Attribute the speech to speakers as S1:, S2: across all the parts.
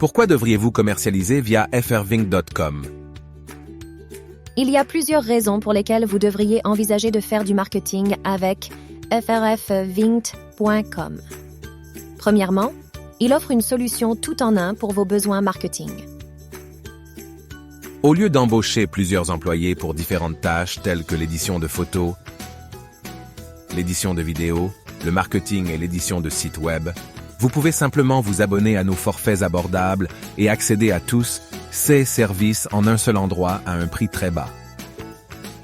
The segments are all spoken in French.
S1: Pourquoi devriez-vous commercialiser via frvink.com?
S2: Il y a plusieurs raisons pour lesquelles vous devriez envisager de faire du marketing avec frfvink.com. Premièrement, il offre une solution tout en un pour vos besoins marketing.
S1: Au lieu d'embaucher plusieurs employés pour différentes tâches telles que l'édition de photos, l'édition de vidéos, le marketing et l'édition de sites web, vous pouvez simplement vous abonner à nos forfaits abordables et accéder à tous ces services en un seul endroit à un prix très bas.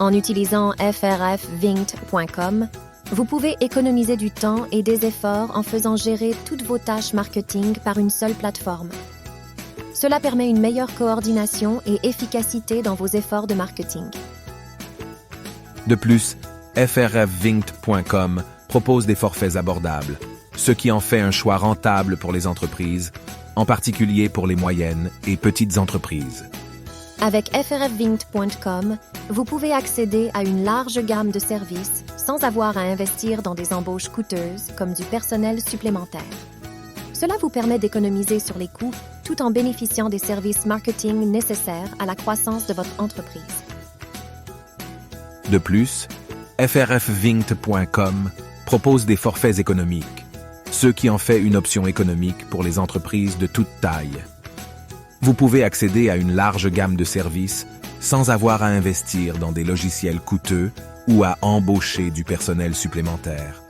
S2: En utilisant frfvink.com, vous pouvez économiser du temps et des efforts en faisant gérer toutes vos tâches marketing par une seule plateforme. Cela permet une meilleure coordination et efficacité dans vos efforts de marketing.
S1: De plus, frfvink.com propose des forfaits abordables, ce qui en fait un choix rentable pour les entreprises, en particulier pour les moyennes et petites entreprises.
S2: Avec frfvink.com, vous pouvez accéder à une large gamme de services sans avoir à investir dans des embauches coûteuses comme du personnel supplémentaire. Cela vous permet d'économiser sur les coûts tout en bénéficiant des services marketing nécessaires à la croissance de votre entreprise.
S1: De plus, frfvink.com propose des forfaits économiques, ce qui en fait une option économique pour les entreprises de toute taille. Vous pouvez accéder à une large gamme de services sans avoir à investir dans des logiciels coûteux ou à embaucher du personnel supplémentaire.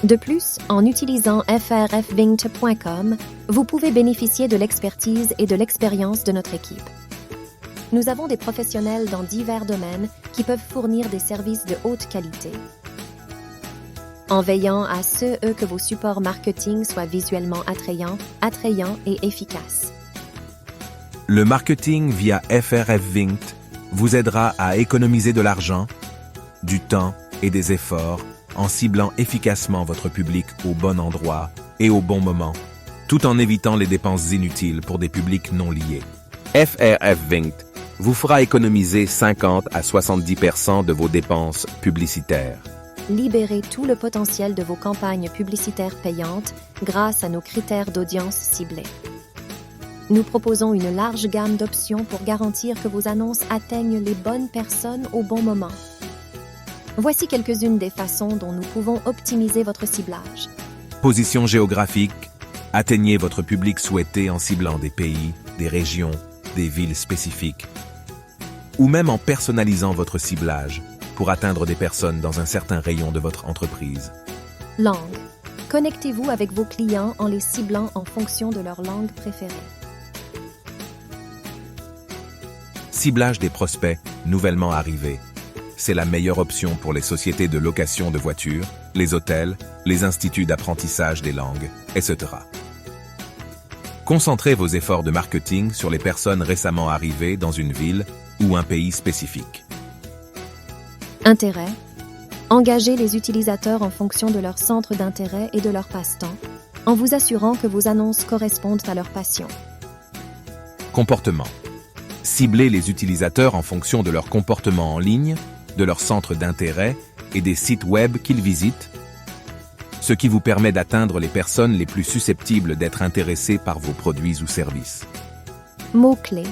S2: De plus, en utilisant frfvink.com, vous pouvez bénéficier de l'expertise et de l'expérience de notre équipe. Nous avons des professionnels dans divers domaines qui peuvent fournir des services de haute qualité. En veillant à ce que vos supports marketing soient visuellement attrayants et efficaces.
S1: Le marketing via frfvink vous aidera à économiser de l'argent, du temps et des efforts en ciblant efficacement votre public au bon endroit et au bon moment, tout en évitant les dépenses inutiles pour des publics non liés. frfvink vous fera économiser 50 à 70% de vos dépenses publicitaires.
S2: Libérez tout le potentiel de vos campagnes publicitaires payantes grâce à nos critères d'audience ciblés. Nous proposons une large gamme d'options pour garantir que vos annonces atteignent les bonnes personnes au bon moment. Voici quelques-unes des façons dont nous pouvons optimiser votre ciblage.
S1: Position géographique. Atteignez votre public souhaité en ciblant des pays, des régions, des villes spécifiques. Ou même en personnalisant votre ciblage pour atteindre des personnes dans un certain rayon de votre entreprise.
S2: Langue. Connectez-vous avec vos clients en les ciblant en fonction de leur langue préférée.
S1: Ciblage des prospects nouvellement arrivés. C'est la meilleure option pour les sociétés de location de voitures, les hôtels, les instituts d'apprentissage des langues, etc. Concentrez vos efforts de marketing sur les personnes récemment arrivées dans une ville ou un pays spécifique.
S2: Intérêt. Engagez les utilisateurs en fonction de leur centre d'intérêt et de leur passe-temps, en vous assurant que vos annonces correspondent à leur passion.
S1: Comportement. Ciblez les utilisateurs en fonction de leur comportement en ligne, de leur centre d'intérêt et des sites web qu'ils visitent, ce qui vous permet d'atteindre les personnes les plus susceptibles d'être intéressées par vos produits ou services.
S2: Mots-clés.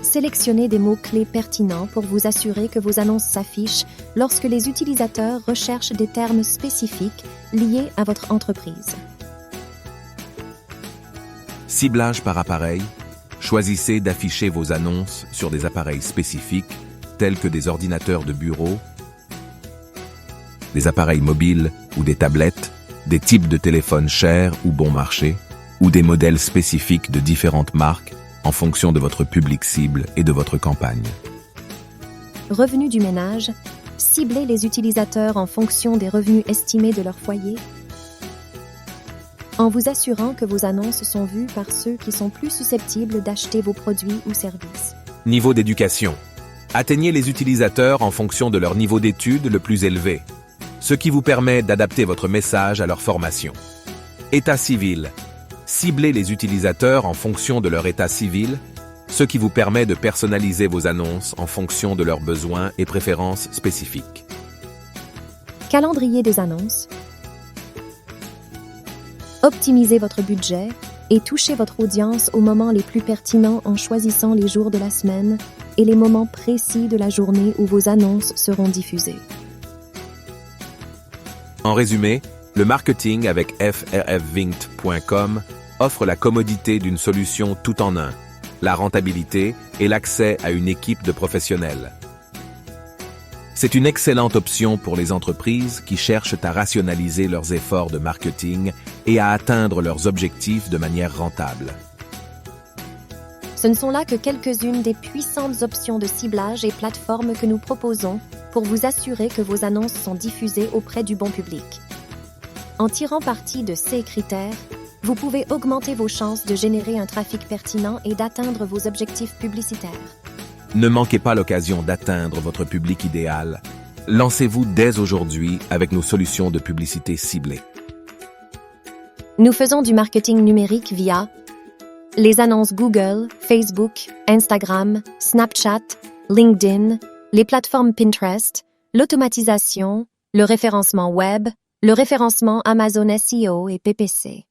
S2: Sélectionnez des mots-clés pertinents pour vous assurer que vos annonces s'affichent lorsque les utilisateurs recherchent des termes spécifiques liés à votre entreprise.
S1: Ciblage par appareil. Choisissez d'afficher vos annonces sur des appareils spécifiques tels que des ordinateurs de bureau, des appareils mobiles ou des tablettes, des types de téléphones chers ou bon marché, ou des modèles spécifiques de différentes marques en fonction de votre public cible et de votre campagne.
S2: Revenus du ménage. Ciblez les utilisateurs en fonction des revenus estimés de leur foyer, en vous assurant que vos annonces sont vues par ceux qui sont plus susceptibles d'acheter vos produits ou services.
S1: Niveau d'éducation. Atteignez les utilisateurs en fonction de leur niveau d'études le plus élevé, ce qui vous permet d'adapter votre message à leur formation. État civil. Ciblez les utilisateurs en fonction de leur état civil, ce qui vous permet de personnaliser vos annonces en fonction de leurs besoins et préférences spécifiques.
S2: Calendrier des annonces. Optimisez votre budget et touchez votre audience aux moments les plus pertinents en choisissant les jours de la semaine et les moments précis de la journée où vos annonces seront diffusées.
S1: En résumé, le marketing avec frfvinct.com offre la commodité d'une solution tout en un, la rentabilité et l'accès à une équipe de professionnels. C'est une excellente option pour les entreprises qui cherchent à rationaliser leurs efforts de marketing et à atteindre leurs objectifs de manière rentable.
S2: Ce ne sont là que quelques-unes des puissantes options de ciblage et plateformes que nous proposons pour vous assurer que vos annonces sont diffusées auprès du bon public. En tirant parti de ces critères, vous pouvez augmenter vos chances de générer un trafic pertinent et d'atteindre vos objectifs publicitaires.
S1: Ne manquez pas l'occasion d'atteindre votre public idéal. Lancez-vous dès aujourd'hui avec nos solutions de publicité ciblées.
S2: Nous faisons du marketing numérique via les annonces Google, Facebook, Instagram, Snapchat, LinkedIn, les plateformes Pinterest, l'automatisation, le référencement web, le référencement Amazon SEO et PPC.